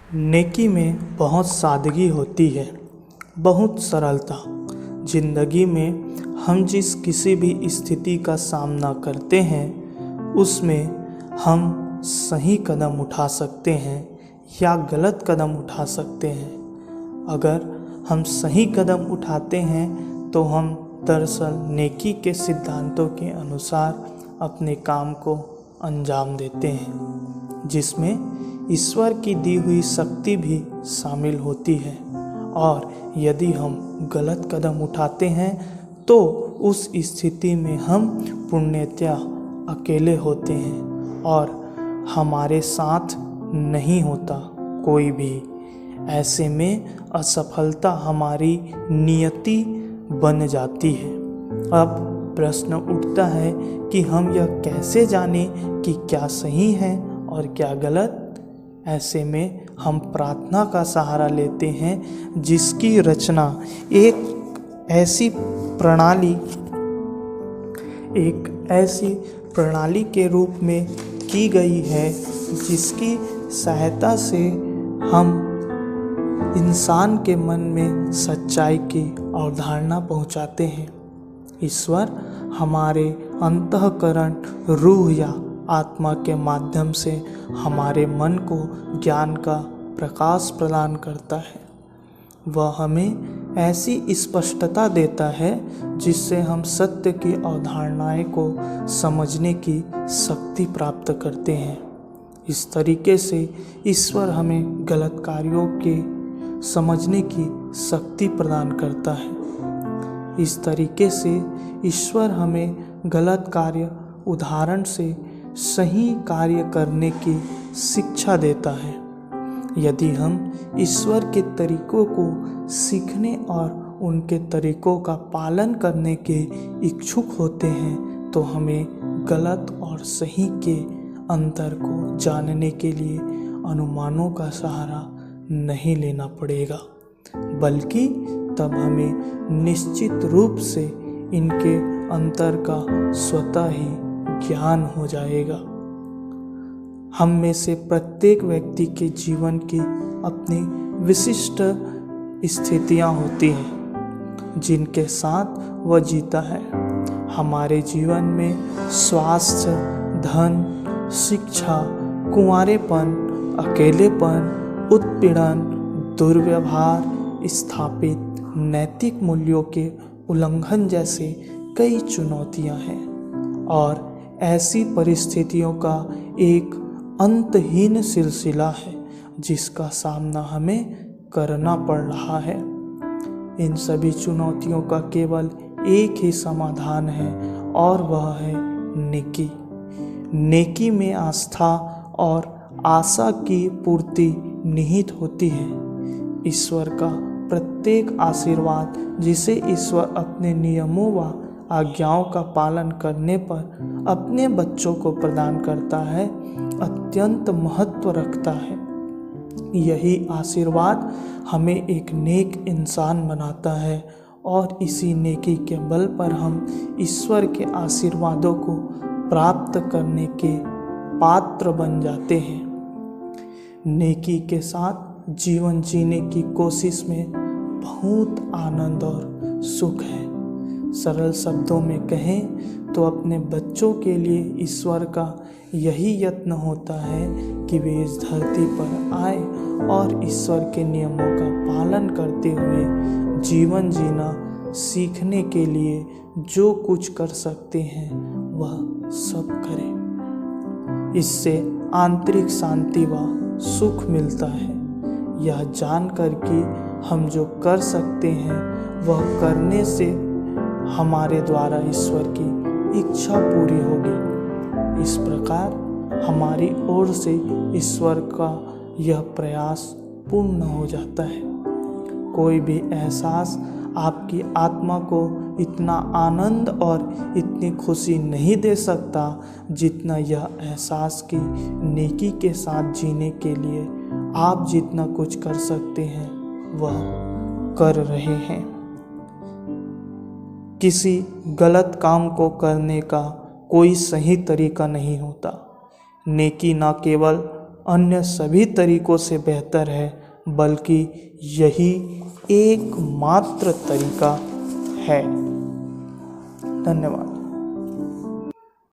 नेकी में बहुत सादगी होती है, बहुत सरलता। ज़िंदगी में हम जिस किसी भी स्थिति का सामना करते हैं उसमें हम सही कदम उठा सकते हैं या गलत कदम उठा सकते हैं। अगर हम सही कदम उठाते हैं तो हम दरअसल नेकी के सिद्धांतों के अनुसार अपने काम को अंजाम देते हैं, जिसमें ईश्वर की दी हुई शक्ति भी शामिल होती है। और यदि हम गलत कदम उठाते हैं तो उस स्थिति में हम पूर्णतया अकेले होते हैं और हमारे साथ नहीं होता कोई भी। ऐसे में असफलता हमारी नियति बन जाती है। अब प्रश्न उठता है कि हम यह कैसे जानें कि क्या सही है और क्या गलत। ऐसे में हम प्रार्थना का सहारा लेते हैं, जिसकी रचना एक ऐसी प्रणाली के रूप में की गई है जिसकी सहायता से हम इंसान के मन में सच्चाई की अवधारणा पहुंचाते हैं। ईश्वर हमारे अंतःकरण, रूह या आत्मा के माध्यम से हमारे मन को ज्ञान का प्रकाश प्रदान करता है। वह हमें ऐसी स्पष्टता देता है जिससे हम सत्य की अवधारणाएं को समझने की शक्ति प्राप्त करते हैं। इस तरीके से ईश्वर हमें गलत कार्यों के समझने की शक्ति प्रदान करता है। इस तरीके से ईश्वर हमें गलत कार्य उदाहरण से सही कार्य करने की शिक्षा देता है। यदि हम ईश्वर के तरीकों को सीखने और उनके तरीकों का पालन करने के इच्छुक होते हैं तो हमें गलत और सही के अंतर को जानने के लिए अनुमानों का सहारा नहीं लेना पड़ेगा, बल्कि तब हमें निश्चित रूप से इनके अंतर का स्वतः ही ज्ञान हो जाएगा। हम में से प्रत्येक व्यक्ति के जीवन की अपनी विशिष्ट स्थितियां होती हैं जिनके साथ वह जीता है। हमारे जीवन में स्वास्थ्य, धन, शिक्षा, कुंवारेपन, अकेलेपन, उत्पीड़न, दुर्व्यवहार, स्थापित नैतिक मूल्यों के उल्लंघन जैसे कई चुनौतियां हैं और ऐसी परिस्थितियों का एक अंतहीन सिलसिला है जिसका सामना हमें करना पड़ रहा है। इन सभी चुनौतियों का केवल एक ही समाधान है और वह है नेकी। नेकी में आस्था और आशा की पूर्ति निहित होती है। ईश्वर का प्रत्येक आशीर्वाद जिसे ईश्वर अपने नियमों व आज्ञाओं का पालन करने पर अपने बच्चों को प्रदान करता है, अत्यंत महत्व रखता है। यही आशीर्वाद हमें एक नेक इंसान बनाता है और इसी नेकी के बल पर हम ईश्वर के आशीर्वादों को प्राप्त करने के पात्र बन जाते हैं। नेकी के साथ जीवन जीने की कोशिश में बहुत आनंद और सुख है। सरल शब्दों में कहें तो अपने बच्चों के लिए ईश्वर का यही यत्न होता है कि वे इस धरती पर आए और ईश्वर के नियमों का पालन करते हुए जीवन जीना सीखने के लिए जो कुछ कर सकते हैं वह सब करें। इससे आंतरिक शांति व सुख मिलता है। यह जानकर कि हम जो कर सकते हैं वह करने से हमारे द्वारा ईश्वर की इच्छा पूरी होगी। इस प्रकार हमारी ओर से ईश्वर का यह प्रयास पूर्ण हो जाता है। कोई भी एहसास आपकी आत्मा को इतना आनंद और इतनी खुशी नहीं दे सकता जितना यह एहसास कि नेकी के साथ जीने के लिए आप जितना कुछ कर सकते हैं वह कर रहे हैं। किसी गलत काम को करने का कोई सही तरीका नहीं होता। नेकी न केवल अन्य सभी तरीकों से बेहतर है, बल्कि यही एकमात्र तरीका है। धन्यवाद।